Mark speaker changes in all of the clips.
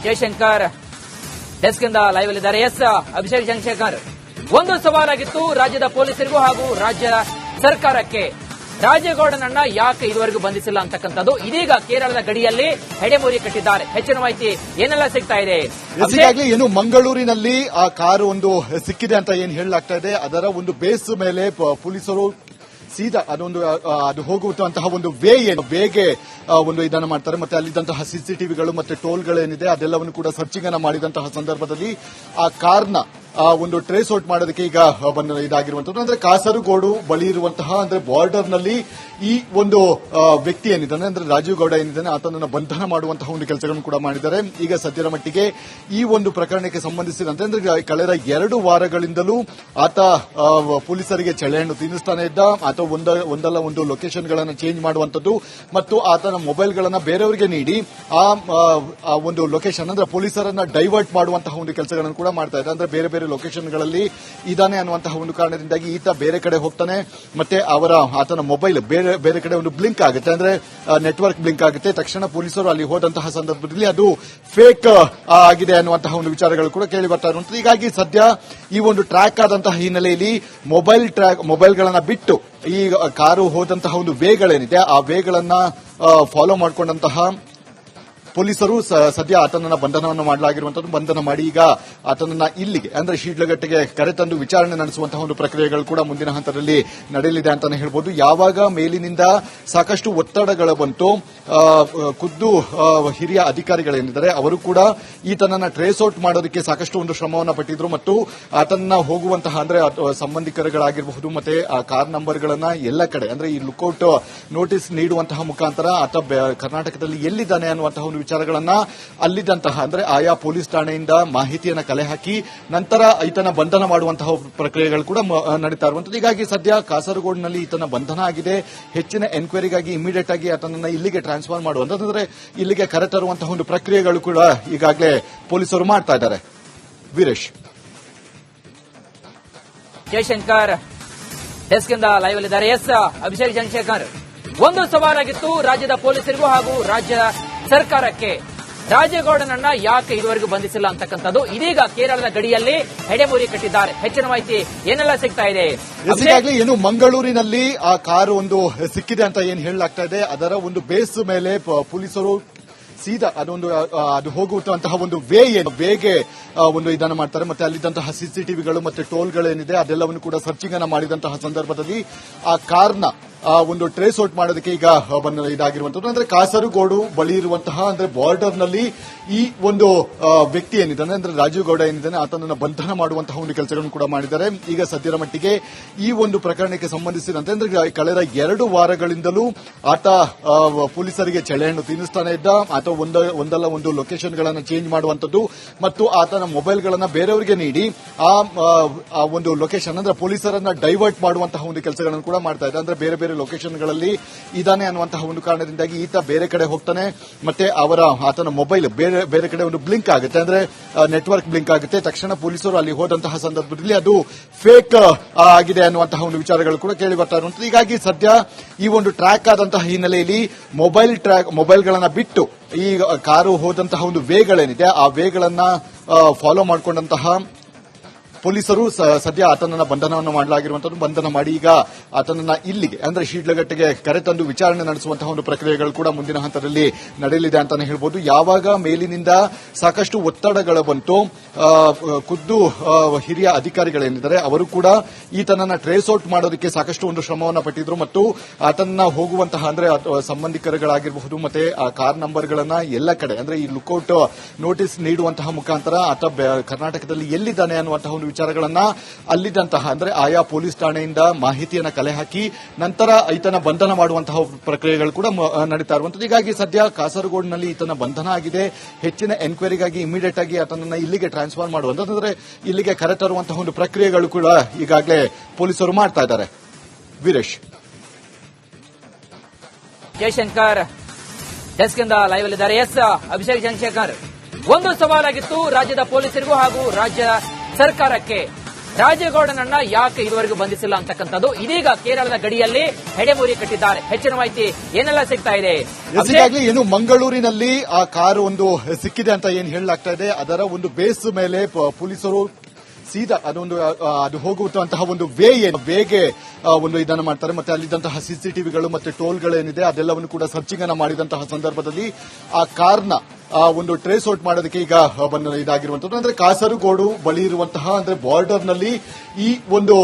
Speaker 1: Jaishankar desk ಇಂದ live ಅಲ್ಲಿದ್ದಾರೆ. S Abhishek Chandrashekhar, ಒಂದು ಸವಾಲಾಗಿತ್ತು ರಾಜ್ಯದ ಪೊಲೀಸರಿಗೂ ಹಾಗೂ ರಾಜ್ಯ ಸರ್ಕಾರಕ್ಕೆ. ರಾಜೇಗೌಡನನ್ನ ಯಾಕೆ ಇದುವರೆಗೂ ಬಂಧಿಸಿಲ್ಲ ಅಂತಕ್ಕಂಥದ್ದು ಇದೀಗ ಕೇರಳದ ಗಡಿಯಲ್ಲಿ ಹೆಡೆಮೂರಿ ಕಟ್ಟಿದ್ದಾರೆ. ಹೆಚ್ಚಿನ ಮಾಹಿತಿ ಏನೆಲ್ಲ ಸಿಗ್ತಾ ಇದೆ?
Speaker 2: ಈಗಾಗಲೇ ಏನು ಮಂಗಳೂರಿನಲ್ಲಿ ಆ ಕಾರು ಒಂದು ಸಿಕ್ಕಿದೆ ಅಂತ ಏನ್ ಹೇಳಲಾಗ್ತಾ ಇದೆ, ಅದರ ಒಂದು ಬೇಸ್ ಮೇಲೆ ಪೊಲೀಸರು ಸೀದಾ ಅದು ಹೋಗುವಂತಹ ಒಂದು ವೇಗೆ ಒಂದು ಇದನ್ನು ಮಾಡ್ತಾರೆ. ಮತ್ತೆ ಅಲ್ಲಿದ್ದಂತಹ ಸಿಸಿಟಿವಿಗಳು ಮತ್ತೆ ಟೋಲ್ಗಳೇನಿದೆ ಅದೆಲ್ಲವನ್ನು ಕೂಡ ಸರ್ಚಿಂಗ್ ಅನ್ನ ಮಾಡಿದಂತಹ ಸಂದರ್ಭದಲ್ಲಿ ಆ ಕಾರ್ನ ಒಂದು ಟ್ರೇಸ್ ಔಟ್ ಮಾಡೋದಕ್ಕೆ ಈಗ ಇದಾಗಿರುವಂತದ್ದು. ಅಂದ್ರೆ ಕಾಸರಗೋಡು ಬಳಿ ಇರುವಂತಹ ಅಂದ್ರೆ ಬಾರ್ಡರ್ ನಲ್ಲಿ ಈ ಒಂದು ವ್ಯಕ್ತಿ ಏನಿದ್ದಾನೆ ಅಂದ್ರೆ ರಾಜೀವ್ ಗೌಡ ಏನಿದ್ದಾನೆ ಆತನನ್ನು ಬಂಧನ ಮಾಡುವಂತಹ ಒಂದು ಕೆಲಸಗಳನ್ನು ಕೂಡ ಮಾಡಿದ್ದಾರೆ. ಈಗ ಸದ್ಯದ ಮಟ್ಟಿಗೆ ಈ ಒಂದು ಪ್ರಕರಣಕ್ಕೆ ಸಂಬಂಧಿಸಿದಂತೆ ಅಂದ್ರೆ ಕಳೆದ 2 ವಾರಗಳಿಂದಲೂ ಆತ ಪೊಲೀಸರಿಗೆ ಚಳೆಹಣ್ಣು ತಿನ್ನಿಸ್ತಾನೆ ಇದ್ದ. ಆತ ಒಂದಲ್ಲ ಒಂದು ಲೊಕೇಶನ್ ಗಳನ್ನು ಚೇಂಜ್ ಮಾಡುವಂತದ್ದು ಮತ್ತು ಆತನ ಮೊಬೈಲ್ಗಳನ್ನ ಬೇರೆಯವರಿಗೆ ನೀಡಿ ಆ ಒಂದು ಲೊಕೇಶನ್ ಅಂದ್ರೆ ಪೊಲೀಸರನ್ನ ಡೈವರ್ಟ್ ಮಾಡುವಂತಹ ಒಂದು ಕೆಲಸಗಳನ್ನು ಕೂಡ ಮಾಡ್ತಾ ಇದ್ದ. ಅಂದ್ರೆ ಬೇರೆ ಬೇರೆ ಲೊಕೇಶನ್ಗಳಲ್ಲಿ ಇದಾನೆ ಅನ್ನುವಂತಹ ಒಂದು ಕಾರಣದಿಂದಾಗಿ ಈತ ಬೇರೆ ಕಡೆ ಹೋಗ್ತಾನೆ. ಮತ್ತೆ ಆತನ ಮೊಬೈಲ್ ಬೇರೆ ಕಡೆ ಒಂದು ಬ್ಲಿಂಕ್ ಆಗುತ್ತೆ, ಅಂದ್ರೆ ನೆಟ್ವರ್ಕ್ ಬ್ಲಿಂಕ್ ಆಗುತ್ತೆ. ತಕ್ಷಣ ಪೊಲೀಸರು ಅಲ್ಲಿ ಹೋದಂತಹ ಸಂದರ್ಭದಲ್ಲಿ ಅದು ಫೇಕ್ ಆಗಿದೆ ಅನ್ನುವಂತಹ ಒಂದು ವಿಚಾರಗಳು ಕೂಡ ಕೇಳಿ ಬರ್ತಾ ಇರುವಂತದ್ದು. ಹೀಗಾಗಿ ಸದ್ಯ ಈ ಒಂದು ಟ್ರ್ಯಾಕ್ ಆದಂತಹ ಹಿನ್ನೆಲೆಯಲ್ಲಿ ಮೊಬೈಲ್ಗಳನ್ನ ಬಿಟ್ಟು ಈ ಕಾರು ಹೋದಂತಹ ಒಂದು ವೇಗಳೇನಿದೆ ಆ ವೇಗಳನ್ನ ಫಾಲೋ ಮಾಡಿಕೊಂಡಂತಹ ಪೊಲೀಸರು ಸದ್ಯ ಆತನನ್ನ ಬಂಧನವನ್ನು ಮಾಡಲಾಗಿರುವಂತದ್ದು. ಬಂಧನ ಮಾಡಿ ಈಗ ಆತನನ್ನ ಇಲ್ಲಿಗೆ ಅಂದ್ರೆ ಶೀಡ್ಲಘಟ್ಟೆಗೆ ಕರೆತಂದು ವಿಚಾರಣೆ ನಡೆಸುವಂತಹ ಒಂದು ಪ್ರಕ್ರಿಯೆಗಳು ಕೂಡ ಮುಂದಿನ ಹಂತದಲ್ಲಿ ನಡೆಯಲಿದೆ ಅಂತಾನೆ ಹೇಳ್ಬೋದು. ಯಾವಾಗ ಮೇಲಿನಿಂದ ಸಾಕಷ್ಟು ಒತ್ತಡಗಳು ಬಂತು, ಖುದ್ದು ಹಿರಿಯ ಅಧಿಕಾರಿಗಳೇನಿದ್ದಾರೆ ಅವರು ಕೂಡ ಈತನನ್ನ ಟ್ರೇಸ್ ಔಟ್ ಮಾಡೋದಕ್ಕೆ ಸಾಕಷ್ಟು ಒಂದು ಶ್ರಮವನ್ನು ಪಟ್ಟಿದ್ರು ಮತ್ತು ಆತನನ್ನ ಹೋಗುವಂತಹ ಅಂದ್ರೆ ಸಂಬಂಧಿಕರುಗಳಾಗಿರಬಹುದು ಮತ್ತೆ ಆ ಕಾರ್ ನಂಬರ್ಗಳನ್ನ ಎಲ್ಲ ಕಡೆ ಅಂದ್ರೆ ಈ ಲುಕ್ಔಟ್ ನೋಟಿಸ್ ನೀಡುವಂತಹ ಮುಖಾಂತರ ಆತ ಕರ್ನಾಟಕದಲ್ಲಿ ಎಲ್ಲಿದ್ದಾನೆ ಅನ್ನುವಂತಹ ಒಂದು ವಿಚಾರಗಳನ್ನ ಅಲ್ಲಿದ್ದಂತಹ ಅಂದ್ರೆ ಆಯಾ ಪೊಲೀಸ್ ಠಾಣೆಯಿಂದ ಮಾಹಿತಿಯನ್ನ ಕಲೆ ಹಾಕಿ ನಂತರ ಈತನ ಬಂಧನ ಮಾಡುವಂತಹ ಪ್ರಕ್ರಿಯೆಗಳು ಕೂಡ ನಡೀತಾ ಇರುವಂತದ್ದು. ಹೀಗಾಗಿ ಸದ್ಯ ಕಾಸರಗೋಡಿನಲ್ಲಿ ಈತನ ಬಂಧನ ಆಗಿದೆ. ಹೆಚ್ಚಿನ ಎನ್ಕ್ವೈರಿಗಾಗಿ ಇಮಿಡಿಯೇಟ್ ಆಗಿ ಆತನನ್ನ ಇಲ್ಲಿಗೆ ಟ್ರಾನ್ಸ್ಫರ್ ಮಾಡುವಂತಂದ್ರೆ ಇಲ್ಲಿಗೆ ಕರೆತರುವಂತಹ ಒಂದು ಪ್ರಕ್ರಿಯೆಗಳು ಕೂಡ ಈಗಾಗಲೇ ಪೊಲೀಸರು ಮಾಡ್ತಾ ಇದ್ದಾರೆ. ವೀರೇಶ್.
Speaker 1: ಜಯಶಂಕರ್ ಡೆಸ್ಕ್ ಇಂದ ಲೈವ್ ಅಲ್ಲಿದ್ದಾರೆ. ಎಸ್ ಅಭಿಷೇಕ್ ಚಂದ್ರಶೇಖರ್, ಒಂದು ಸವಾಲಾಗಿತ್ತು ರಾಜ್ಯದ ಪೊಲೀಸರಿಗೂ ಹಾಗೂ ರಾಜ್ಯ ಸರ್ಕಾರಕ್ಕೆ. ರಾಜೇಗೌಡನನ್ನ ಯಾಕೆ ಇದುವರೆಗೂ ಬಂಧಿಸಿಲ್ಲ ಅಂತಕ್ಕಂಥದ್ದು ಇದೀಗ ಕೇರಳದ ಗಡಿಯಲ್ಲಿ ಹೆಡೆಮೂರಿ ಕಟ್ಟಿದ್ದಾರೆ. ಹೆಚ್ಚಿನ ಮಾಹಿತಿ ಏನೆಲ್ಲ ಸಿಗ್ತಾ ಇದೆ?
Speaker 2: ಈಗಾಗಲೇ ಏನು ಮಂಗಳೂರಿನಲ್ಲಿ ಆ ಕಾರು ಒಂದು ಸಿಕ್ಕಿದೆ ಅಂತ ಏನ್ ಹೇಳಲಾಗ್ತಾ ಇದೆ, ಅದರ ಒಂದು ಬೇಸ್ ಮೇಲೆ ಪೊಲೀಸರು ಸೀದಾ ಅದು ಹೋಗುವಂತಹ ಒಂದು ವೇಗೆ ಒಂದು ಇದನ್ನು ಮಾಡ್ತಾರೆ. ಮತ್ತೆ ಅಲ್ಲಿದ್ದಂತಹ ಸಿಸಿಟಿವಿಗಳು ಮತ್ತೆ ಟೋಲ್ಗಳೇನಿದೆ ಅದೆಲ್ಲವನ್ನು ಕೂಡ ಸರ್ಚಿಂಗ್ ಅನ್ನ ಮಾಡಿದಂತಹ ಸಂದರ್ಭದಲ್ಲಿ ಆ ಕಾರ್ನ ಒಂದು ಟ್ರೇಸ್ ಔಟ್ ಮಾಡೋದಕ್ಕೆ ಈಗ ಇದಾಗಿರುವಂತದ್ದು. ಅಂದ್ರೆ ಕಾಸರಗೋಡು ಬಳಿ ಇರುವಂತಹ ಅಂದ್ರೆ ಬಾರ್ಡರ್ ನಲ್ಲಿ ಈ ಒಂದು ವ್ಯಕ್ತಿ ಏನಿದ್ದಾನೆ ಅಂದ್ರೆ ರಾಜೀವ್ ಗೌಡ ಏನಿದ್ದಾನೆ ಆತನನ್ನು ಬಂಧನ ಮಾಡುವಂತಹ ಒಂದು ಕೆಲಸಗಳನ್ನು ಕೂಡ ಮಾಡಿದ್ದಾರೆ. ಈಗ ಸದ್ಯದ ಮಟ್ಟಿಗೆ ಈ ಒಂದು ಪ್ರಕರಣಕ್ಕೆ ಸಂಬಂಧಿಸಿದಂತೆ ಅಂದ್ರೆ ಕಳೆದ 2 ವಾರಗಳಿಂದಲೂ ಆತ ಪೊಲೀಸರಿಗೆ ಚಳೆಹಣ್ಣು ತಿನ್ನಿಸ್ತಾನೆ ಇದ್ದ. ಆತ ಒಂದಲ್ಲ ಒಂದು ಲೊಕೇಶನ್ ಗಳನ್ನ ಚೇಂಜ್ ಮಾಡುವಂತದ್ದು ಮತ್ತು ಆತನ ಮೊಬೈಲ್ಗಳನ್ನ ಬೇರೆಯವರಿಗೆ ನೀಡಿ ಆ ಒಂದು ಲೊಕೇಶನ್ ಅಂದ್ರೆ ಪೊಲೀಸರನ್ನ ಡೈವರ್ಟ್ ಮಾಡುವಂತಹ ಒಂದು ಕೆಲಸಗಳನ್ನು ಕೂಡ ಮಾಡ್ತಾ ಇದ್ದ. ಅಂದ್ರೆ ಬೇರೆ ಬೇರೆ ಲೊಕೇಶನ್ಗಳಲ್ಲಿ ಇದಾನೆ ಅನ್ನುವಂತಹ ಒಂದು ಕಾರಣದಿಂದಾಗಿ ಈತ ಬೇರೆ ಕಡೆ ಹೋಗ್ತಾನೆ. ಮತ್ತೆ ಆತನ ಮೊಬೈಲ್ ಬೇರೆ ಕಡೆ ಒಂದು ಬ್ಲಿಂಕ್ ಆಗುತ್ತೆ, ಅಂದ್ರೆ ನೆಟ್ವರ್ಕ್ ಬ್ಲಿಂಕ್ ಆಗುತ್ತೆ. ತಕ್ಷಣ ಪೊಲೀಸರು ಅಲ್ಲಿ ಹೋದಂತಹ ಸಂದರ್ಭದಲ್ಲಿ ಅದು ಫೇಕ್ ಆಗಿದೆ ಅನ್ನುವಂತಹ ಒಂದು ವಿಚಾರಗಳು ಕೂಡ ಕೇಳಿ ಬರ್ತಾ ಇರುವಂತದ್ದು. ಹೀಗಾಗಿ ಸದ್ಯ ಈ ಒಂದು ಟ್ರ್ಯಾಕ್ ಆದಂತಹ ಹಿನ್ನೆಲೆಯಲ್ಲಿ ಮೊಬೈಲ್ಗಳನ್ನ ಬಿಟ್ಟು ಈ ಕಾರು ಹೋದಂತಹ ಒಂದು ವೇಗಳೇನಿದೆ ಆ ವೇಗಳನ್ನ ಫಾಲೋ ಮಾಡಿಕೊಂಡಂತಹ ಪೊಲೀಸರು ಸದ್ಯ ಆತನನ್ನ ಬಂಧನವನ್ನು ಮಾಡಲಾಗಿರುವಂತದ್ದು. ಬಂಧನ ಮಾಡಿ ಈಗ ಆತನನ್ನ ಇಲ್ಲಿಗೆ ಅಂದ್ರೆ ಶೀಡ್ಲಘಟ್ಟೆಗೆ ಕರೆತಂದು ವಿಚಾರಣೆ ನಡೆಸುವಂತಹ ಒಂದು ಪ್ರಕ್ರಿಯೆಗಳು ಕೂಡ ಮುಂದಿನ ಹಂತದಲ್ಲಿ ನಡೆಯಲಿದೆ ಅಂತಾನೆ ಹೇಳ್ಬೋದು. ಯಾವಾಗ ಮೇಲಿನಿಂದ ಸಾಕಷ್ಟು ಒತ್ತಡಗಳು ಬಂತು, ಖುದ್ದು ಹಿರಿಯ ಅಧಿಕಾರಿಗಳೇನಿದ್ದಾರೆ ಅವರು ಕೂಡ ಈತನನ್ನ ಟ್ರೇಸ್ ಔಟ್ ಮಾಡೋದಕ್ಕೆ ಸಾಕಷ್ಟು ಒಂದು ಶ್ರಮವನ್ನು ಪಟ್ಟಿದ್ರು ಮತ್ತು ಆತನನ್ನ ಹೋಗುವಂತಹ ಅಂದ್ರೆ ಸಂಬಂಧಿಕರುಗಳಾಗಿರಬಹುದು ಮತ್ತೆ ಆ ಕಾರ್ ನಂಬರ್ಗಳನ್ನ ಎಲ್ಲ ಕಡೆ ಅಂದ್ರೆ ಈ ಲುಕ್ಔಟ್ ನೋಟಿಸ್ ನೀಡುವಂತಹ ಮುಖಾಂತರ ಆತ ಕರ್ನಾಟಕದಲ್ಲಿ ಎಲ್ಲಿದ್ದಾನೆ ಅನ್ನುವಂತಹ ಒಂದು ವಿಚಾರಗಳನ್ನ ಅಲ್ಲಿದ್ದಂತಹ ಅಂದ್ರೆ ಆಯಾ ಪೊಲೀಸ್ ಠಾಣೆಯಿಂದ ಮಾಹಿತಿಯನ್ನ ಕಲೆ ಹಾಕಿ ನಂತರ ಈತನ ಬಂಧನ ಮಾಡುವಂತಹ ಪ್ರಕ್ರಿಯೆಗಳು ಕೂಡ ನಡೀತಾ ಇರುವಂತದ್ದು. ಹೀಗಾಗಿ ಸದ್ಯ ಕಾಸರಗೋಡಿನಲ್ಲಿ ಈತನ ಬಂಧನ ಆಗಿದೆ. ಹೆಚ್ಚಿನ ಎನ್ಕ್ವೈರಿಗಾಗಿ ಇಮಿಡಿಯೇಟ್ ಆಗಿ ಆತನನ್ನ ಇಲ್ಲಿಗೆ ಟ್ರಾನ್ಸ್ಫರ್ ಮಾಡುವಂತಂದ್ರೆ ಇಲ್ಲಿಗೆ ಕರೆತರುವಂತಹ ಒಂದು ಪ್ರಕ್ರಿಯೆಗಳು ಕೂಡ ಈಗಾಗಲೇ ಪೊಲೀಸರು ಮಾಡ್ತಾ ಇದ್ದಾರೆ. ವೀರೇಶ್.
Speaker 1: ಜಯಶಂಕರ್ ಡೆಸ್ಕ್ ಇಂದ ಲೈವ್ ಅಲ್ಲಿದ್ದಾರೆ. ಎಸ್ ಅಭಿಷೇಕ್ ಚಂದ್ರಶೇಖರ್, ಒಂದು ಸವಾಲಾಗಿತ್ತು ರಾಜ್ಯದ ಪೊಲೀಸರಿಗೂ ಹಾಗೂ ರಾಜ್ಯ ಸರ್ಕಾರಕ್ಕೆ. ರಾಜೇಗೌಡನನ್ನ ಯಾಕೆ ಇದುವರೆಗೂ ಬಂಧಿಸಿಲ್ಲ ಅಂತಕ್ಕಂಥದ್ದು ಇದೀಗ ಕೇರಳದ ಗಡಿಯಲ್ಲಿ ಹೆಡೆಮೂರಿ ಕಟ್ಟಿದ್ದಾರೆ. ಹೆಚ್ಚಿನ ಮಾಹಿತಿ ಏನೆಲ್ಲ ಸಿಗ್ತಾ ಇದೆ?
Speaker 2: ಈಗಾಗಲೇ ಏನು ಮಂಗಳೂರಿನಲ್ಲಿ ಆ ಕಾರು ಒಂದು ಸಿಕ್ಕಿದೆ ಅಂತ ಏನ್ ಹೇಳಲಾಗ್ತಾ ಇದೆ, ಅದರ ಒಂದು ಬೇಸ್ ಮೇಲೆ ಪೊಲೀಸರು ಸೀದಾ ಅದು ಹೋಗುವಂತಹ ಒಂದು ವೇಗೆ ಒಂದು ಇದನ್ನು ಮಾಡ್ತಾರೆ. ಮತ್ತೆ ಅಲ್ಲಿದ್ದಂತಹ ಸಿಸಿಟಿವಿಗಳು ಮತ್ತೆ ಟೋಲ್ಗಳೇನಿದೆ ಅದೆಲ್ಲವನ್ನು ಕೂಡ ಸರ್ಚಿಂಗ್ ಅನ್ನ ಮಾಡಿದಂತಹ ಸಂದರ್ಭದಲ್ಲಿ ಆ ಕಾರ್ನ ಒಂದು ಟ್ರೇಸ್ ಔಟ್ ಮಾಡೋದಕ್ಕೆ ಈಗ ಇದಾಗಿರುವಂತದ್ದು. ಅಂದ್ರೆ ಕಾಸರಗೋಡು ಬಳಿ ಇರುವಂತಹ ಅಂದ್ರೆ ಬಾರ್ಡರ್ ನಲ್ಲಿ ಈ ಒಂದು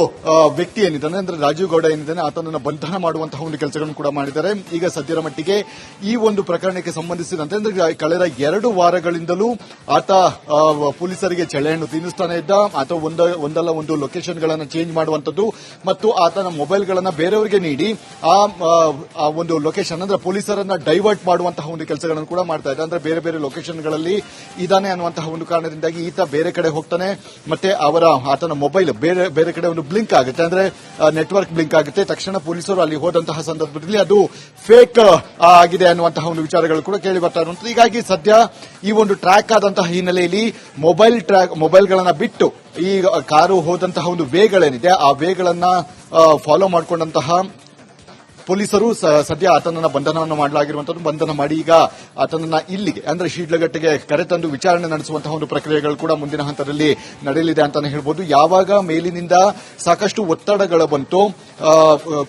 Speaker 2: ವ್ಯಕ್ತಿ ಏನಿದ್ದಾನೆ ಅಂದ್ರೆ ರಾಜೀವ್ ಗೌಡ ಏನಿದ್ದಾನೆ ಆತನನ್ನು ಬಂಧನ ಮಾಡುವಂತಹ ಒಂದು ಕೆಲಸಗಳನ್ನು ಕೂಡ ಮಾಡಿದ್ದಾರೆ. ಈಗ ಸದ್ಯದ ಮಟ್ಟಿಗೆ ಈ ಒಂದು ಪ್ರಕರಣಕ್ಕೆ ಸಂಬಂಧಿಸಿದಂತೆ ಅಂದ್ರೆ ಕಳೆದ 2 ವಾರಗಳಿಂದಲೂ ಆತ ಪೊಲೀಸರಿಗೆ ಚಳೆಹಣ್ಣು ತಿನ್ನಿಸ್ತಾನೆ ಇದ್ದ. ಆತ ಒಂದಲ್ಲ ಒಂದು ಲೊಕೇಶನ್ ಗಳನ್ನ ಚೇಂಜ್ ಮಾಡುವಂತದ್ದು ಮತ್ತು ಆತನ ಮೊಬೈಲ್ ಗಳನ್ನ ಬೇರೆಯವರಿಗೆ ನೀಡಿ ಆ ಒಂದು ಲೊಕೇಶನ್ ಅಂದ್ರೆ ಪೊಲೀಸರನ್ನ ಡೈವರ್ಟ್ ಮಾಡುವಂತಹ ಒಂದು ಕೆಲಸಗಳನ್ನು ಕೂಡ ಮಾಡ್ತಾ ಇದ್ದ. ಅಂದ್ರೆ ಬೇರೆ ಬೇರೆ ಲೊಕೇಶನ್ಗಳಲ್ಲಿ ಇದಾನೆ ಅನ್ನುವಂತಹ ಒಂದು ಕಾರಣದಿಂದಾಗಿ ಈತ ಬೇರೆ ಕಡೆ ಹೋಗ್ತಾನೆ. ಮತ್ತೆ ಆತನ ಮೊಬೈಲ್ ಬೇರೆ ಕಡೆ ಒಂದು ಬ್ಲಿಂಕ್ ಆಗುತ್ತೆ, ಅಂದ್ರೆ ನೆಟ್ವರ್ಕ್ ಬ್ಲಿಂಕ್ ಆಗುತ್ತೆ. ತಕ್ಷಣ ಪೊಲೀಸರು ಅಲ್ಲಿ ಹೋದಂತಹ ಸಂದರ್ಭದಲ್ಲಿ ಅದು ಫೇಕ್ ಆಗಿದೆ ಅನ್ನುವಂತಹ ಒಂದು ವಿಚಾರಗಳು ಕೂಡ ಕೇಳಿ ಬರ್ತಾ ಇರುವಂತದ್ದು. ಹೀಗಾಗಿ ಸದ್ಯ ಈ ಒಂದು ಟ್ರ್ಯಾಕ್ ಆದಂತಹ ಹಿನ್ನೆಲೆಯಲ್ಲಿ ಮೊಬೈಲ್ಗಳನ್ನ ಬಿಟ್ಟು ಈ ಕಾರು ಹೋದಂತಹ ಒಂದು ವೇಗಳೇನಿದೆ ಆ ವೇಗಳನ್ನ ಫಾಲೋ ಮಾಡಿಕೊಂಡಂತಹ ಪೊಲೀಸರು ಸದ್ಯ ಆತನನ್ನ ಬಂಧನವನ್ನು ಮಾಡಲಾಗಿರುವಂತದ್ದು. ಬಂಧನ ಮಾಡಿ ಈಗ ಆತನನ್ನ ಇಲ್ಲಿಗೆ ಅಂದ್ರೆ ಶೀಡ್ಲಘಟ್ಟೆಗೆ ಕರೆತಂದು ವಿಚಾರಣೆ ನಡೆಸುವಂತಹ ಒಂದು ಪ್ರಕ್ರಿಯೆಗಳು ಕೂಡ ಮುಂದಿನ ಹಂತದಲ್ಲಿ ನಡೆಯಲಿದೆ ಅಂತಾನೆ ಹೇಳ್ಬೋದು. ಯಾವಾಗ ಮೇಲಿನಿಂದ ಸಾಕಷ್ಟು ಒತ್ತಡಗಳು ಬಂತು,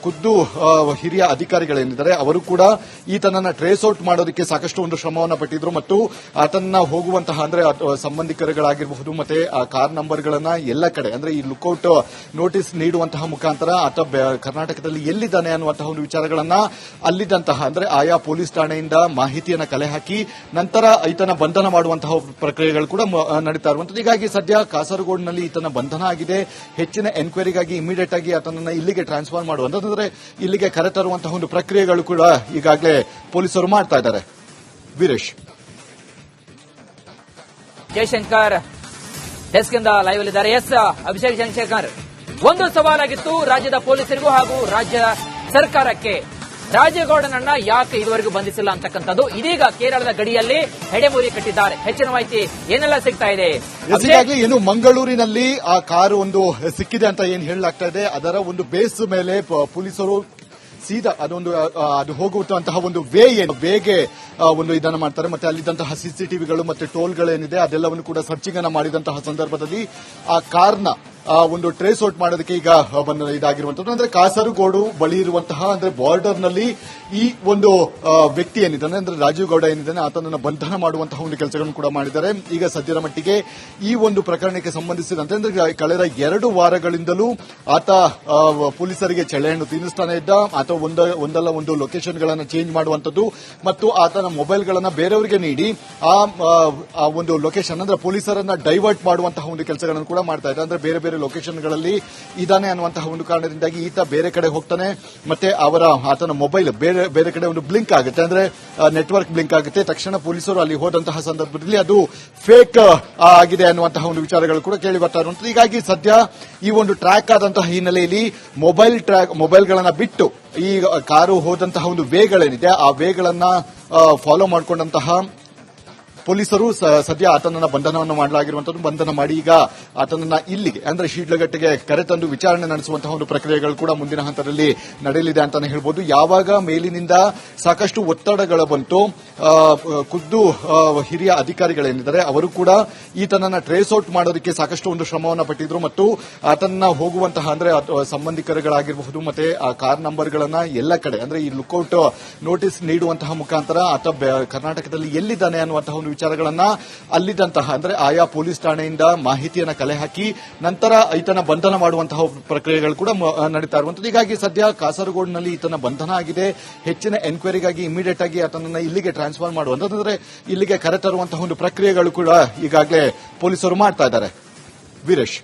Speaker 2: ಖುದ್ದು ಹಿರಿಯ ಅಧಿಕಾರಿಗಳೇನಿದ್ದಾರೆ ಅವರು ಕೂಡ ಈತನನ್ನ ಟ್ರೇಸ್ ಔಟ್ ಮಾಡೋದಕ್ಕೆ ಸಾಕಷ್ಟು ಒಂದು ಶ್ರಮವನ್ನು ಪಟ್ಟಿದ್ರು ಮತ್ತು ಆತನ ಹೋಗುವಂತಹ ಅಂದ್ರೆ ಸಂಬಂಧಿಕರುಗಳಾಗಿರಬಹುದು ಮತ್ತೆ ಆ ಕಾರ್ ನಂಬರ್ಗಳನ್ನ ಎಲ್ಲ ಕಡೆ ಅಂದ್ರೆ ಈ ಲುಕ್ಔಟ್ ನೋಟಿಸ್ ನೀಡುವಂತಹ ಮುಖಾಂತರ ಆತ ಕರ್ನಾಟಕದಲ್ಲಿ ಎಲ್ಲಿದ್ದಾನೆ ಅನ್ನುವಂತಹ ಒಂದು ವಿಚಾರಗಳನ್ನ ಅಲ್ಲಿದ್ದಂತಹ ಅಂದ್ರೆ ಆಯಾ ಪೊಲೀಸ್ ಠಾಣೆಯಿಂದ ಮಾಹಿತಿಯನ್ನು ಕಲೆ ಹಾಕಿ ನಂತರ ಈತನ ಬಂಧನ ಮಾಡುವಂತಹ ಪ್ರಕ್ರಿಯೆಗಳು ಕೂಡ ನಡೀತಾ ಇರುವಂತದ್ದು. ಹೀಗಾಗಿ ಸದ್ಯ ಕಾಸರಗೋಡಿನಲ್ಲಿ ಈತನ ಬಂಧನ ಆಗಿದೆ. ಹೆಚ್ಚಿನ ಎನ್ಕ್ವೈರಿಗಾಗಿ ಇಮಿಡಿಯೇಟ್ ಆಗಿ ಆತನನ್ನ ಇಲ್ಲಿಗೆ ಟ್ರಾನ್ಸ್ಫರ್ ಮಾಡುವಂತಂದ್ರೆ ಇಲ್ಲಿಗೆ ಕರೆತರುವಂತಹ ಒಂದು ಪ್ರಕ್ರಿಯೆಗಳು ಕೂಡ ಈಗಾಗಲೇ ಪೊಲೀಸರು ಮಾಡ್ತಾ ಇದ್ದಾರೆ. ವೀರೇಶ್,
Speaker 1: ಜಯಶಂಕರ್ ಡೆಸ್ಕ್ ಇಂದ ಲೈವ್ ಅಲ್ಲಿದ್ದಾರೆ. ಎಸ್ ಅಭಿಷೇಕ್ ಚಂದ್ರಶೇಖರ್, ಒಂದು ಸವಾಲಾಗಿತ್ತು ರಾಜ್ಯದ ಪೊಲೀಸರಿಗೂ ಹಾಗೂ ರಾಜ್ಯ ಸರ್ಕಾರಕ್ಕೆ, ರಾಜೇಗೌಡನನ್ನ ಯಾಕೆ ಇದುವರೆಗೂ ಬಂಧಿಸಿಲ್ಲ ಅಂತಕ್ಕಂಥದ್ದು ಇದೀಗ ಕೇರಳದ ಗಡಿಯಲ್ಲಿ ಹೆಡೆಮೂರಿ ಕಟ್ಟಿದ್ದಾರೆ. ಹೆಚ್ಚಿನ ಮಾಹಿತಿ ಏನೆಲ್ಲ ಸಿಗ್ತಾ ಇದೆ?
Speaker 2: ಈಗಾಗಲೇ ಏನು ಮಂಗಳೂರಿನಲ್ಲಿ ಆ ಕಾರು ಒಂದು ಸಿಕ್ಕಿದೆ ಅಂತ ಏನ್ ಹೇಳಲಾಗ್ತಾ ಇದೆ, ಅದರ ಒಂದು ಬೇಸ್ ಮೇಲೆ ಪೊಲೀಸರು ಸೀದಾ ಅದು ಹೋಗುವಂತಹ ಒಂದು ವೇಗೆ ಒಂದು ಇದನ್ನು ಮಾಡ್ತಾರೆ. ಮತ್ತೆ ಅಲ್ಲಿದ್ದಂತಹ ಸಿಸಿಟಿವಿಗಳು ಮತ್ತೆ ಟೋಲ್ಗಳೇನಿದೆ ಅದೆಲ್ಲವನ್ನು ಕೂಡ ಸರ್ಚಿಂಗ್ ಅನ್ನ ಮಾಡಿದಂತಹ ಸಂದರ್ಭದಲ್ಲಿ ಆ ಕಾರ್ನ ಒಂದು ಟ್ರೇಸ್ ಔಟ್ ಮಾಡೋದಕ್ಕೆ ಈಗ ಇದಾಗಿರುವಂತದ್ದು. ಅಂದ್ರೆ ಕಾಸರಗೋಡು ಬಳಿ ಇರುವಂತಹ ಅಂದ್ರೆ ಬಾರ್ಡರ್ ನಲ್ಲಿ ಈ ಒಂದು ವ್ಯಕ್ತಿ ಏನಿದ್ದಾನೆ ಅಂದ್ರೆ ರಾಜೀವ್ ಗೌಡ ಏನಿದ್ದಾನೆ ಆತನನ್ನು ಬಂಧನ ಮಾಡುವಂತಹ ಒಂದು ಕೆಲಸಗಳನ್ನು ಕೂಡ ಮಾಡಿದ್ದಾರೆ. ಈಗ ಸದ್ಯದ ಮಟ್ಟಿಗೆ ಈ ಒಂದು ಪ್ರಕರಣಕ್ಕೆ ಸಂಬಂಧಿಸಿದಂತೆ ಅಂದ್ರೆ ಕಳೆದ 2 ವಾರಗಳಿಂದಲೂ ಆತ ಪೊಲೀಸರಿಗೆ ಚಳೆಹಣ್ಣು ತಿನ್ನಿಸ್ತಾನೆ ಇದ್ದ. ಆತ ಒಂದಲ್ಲ ಒಂದು ಲೊಕೇಶನ್ ಗಳನ್ನ ಚೇಂಜ್ ಮಾಡುವಂತದ್ದು ಮತ್ತು ಆತನ ಮೊಬೈಲ್ ಗಳನ್ನ ಬೇರೆಯವರಿಗೆ ನೀಡಿ ಆ ಒಂದು ಲೊಕೇಶನ್ ಅಂದ್ರೆ ಪೊಲೀಸರನ್ನ ಡೈವರ್ಟ್ ಮಾಡುವಂತಹ ಒಂದು ಕೆಲಸಗಳನ್ನು ಕೂಡ ಮಾಡ್ತಾ ಇದ್ದ. ಅಂದ್ರೆ ಬೇರೆ ಬೇರೆ ಲೊಕೇಶನ್ಗಳಲ್ಲಿ ಇದಾನೆ ಅನ್ನುವಂತಹ ಒಂದು ಕಾರಣದಿಂದಾಗಿ ಈತ ಬೇರೆ ಕಡೆ ಹೋಗ್ತಾನೆ. ಮತ್ತೆ ಆತನ ಮೊಬೈಲ್ ಬೇರೆ ಕಡೆ ಒಂದು ಬ್ಲಿಂಕ್ ಆಗುತ್ತೆ, ಅಂದ್ರೆ ನೆಟ್ವರ್ಕ್ ಬ್ಲಿಂಕ್ ಆಗುತ್ತೆ. ತಕ್ಷಣ ಪೊಲೀಸರು ಅಲ್ಲಿ ಹೋದಂತಹ ಸಂದರ್ಭದಲ್ಲಿ ಅದು ಫೇಕ್ ಆಗಿದೆ ಅನ್ನುವಂತಹ ಒಂದು ವಿಚಾರಗಳು ಕೂಡ ಕೇಳಿ ಬರ್ತಾ ಇರುವಂತದ್ದು. ಹೀಗಾಗಿ ಸದ್ಯ ಈ ಒಂದು ಟ್ರ್ಯಾಕ್ ಆದಂತಹ ಹಿನ್ನೆಲೆಯಲ್ಲಿ ಮೊಬೈಲ್ಗಳನ್ನ ಬಿಟ್ಟು ಈ ಕಾರು ಹೋದಂತಹ ಒಂದು ವೇಗಳೇನಿದೆ ಆ ವೇಗಳನ್ನ ಫಾಲೋ ಮಾಡಿಕೊಂಡಂತಹ ಪೊಲೀಸರು ಸದ್ಯ ಆತನನ್ನ ಬಂಧನವನ್ನು ಮಾಡಲಾಗಿರುವಂತದ್ದು. ಬಂಧನ ಮಾಡಿ ಈಗ ಆತನನ್ನ ಇಲ್ಲಿಗೆ ಅಂದ್ರೆ ಶೀಡ್ಲಘಟ್ಟೆಗೆ ಕರೆತಂದು ವಿಚಾರಣೆ ನಡೆಸುವಂತಹ ಒಂದು ಪ್ರಕ್ರಿಯೆಗಳು ಕೂಡ ಮುಂದಿನ ಹಂತದಲ್ಲಿ ನಡೆಯಲಿದೆ ಅಂತಾನೆ ಹೇಳ್ಬೋದು. ಯಾವಾಗ ಮೇಲಿನಿಂದ ಸಾಕಷ್ಟು ಒತ್ತಡಗಳು ಬಂತು, ಖುದ್ದು ಹಿರಿಯ ಅಧಿಕಾರಿಗಳೇನಿದ್ದಾರೆ ಅವರು ಕೂಡ ಈತನನ್ನ ಟ್ರೇಸ್ ಔಟ್ ಮಾಡೋದಕ್ಕೆ ಸಾಕಷ್ಟು ಒಂದು ಶ್ರಮವನ್ನು ಪಟ್ಟಿದ್ರು ಮತ್ತು ಆತನ ಹೋಗುವಂತಹ ಅಂದ್ರೆ ಸಂಬಂಧಿಕರುಗಳಾಗಿರಬಹುದು ಮತ್ತೆ ಆ ಕಾರ್ ನಂಬರ್ಗಳನ್ನ ಎಲ್ಲ ಕಡೆ ಅಂದ್ರೆ ಈ ಲುಕ್ಔಟ್ ನೋಟಿಸ್ ನೀಡುವಂತಹ ಮುಖಾಂತರ ಆತ ಕರ್ನಾಟಕದಲ್ಲಿ ಎಲ್ಲಿದ್ದಾನೆ ಅನ್ನುವಂತಹ ಒಂದು ವಿಚಾರಗಳನ್ನ ಅಲ್ಲಿದ್ದಂತಹ ಅಂದ್ರೆ ಆಯಾ ಪೊಲೀಸ್ ಠಾಣೆಯಿಂದ ಮಾಹಿತಿಯನ್ನು ಕಲೆ ಹಾಕಿ ನಂತರ ಈತನ ಬಂಧನ ಮಾಡುವಂತಹ ಪ್ರಕ್ರಿಯೆಗಳು ಕೂಡ ನಡೀತಾ ಇರುವಂತದ್ದು. ಹೀಗಾಗಿ ಸದ್ಯ ಕಾಸರಗೋಡಿನಲ್ಲಿ ಈತನ ಬಂಧನ ಆಗಿದೆ. ಹೆಚ್ಚಿನ ಎನ್ಕ್ವೈರಿಗಾಗಿ ಇಮಿಡಿಯೇಟ್ ಆಗಿ ಆತನನ್ನ ಇಲ್ಲಿಗೆ ಟ್ರಾನ್ಸ್ಫರ್ ಮಾಡುವಂತಂದ್ರೆ ಇಲ್ಲಿಗೆ ಕರೆತರುವಂತಹ ಒಂದು ಪ್ರಕ್ರಿಯೆಗಳು ಕೂಡ ಈಗಾಗಲೇ ಪೊಲೀಸರು ಮಾಡ್ತಾ ಇದ್ದಾರೆ. ವೀರೇಶ್.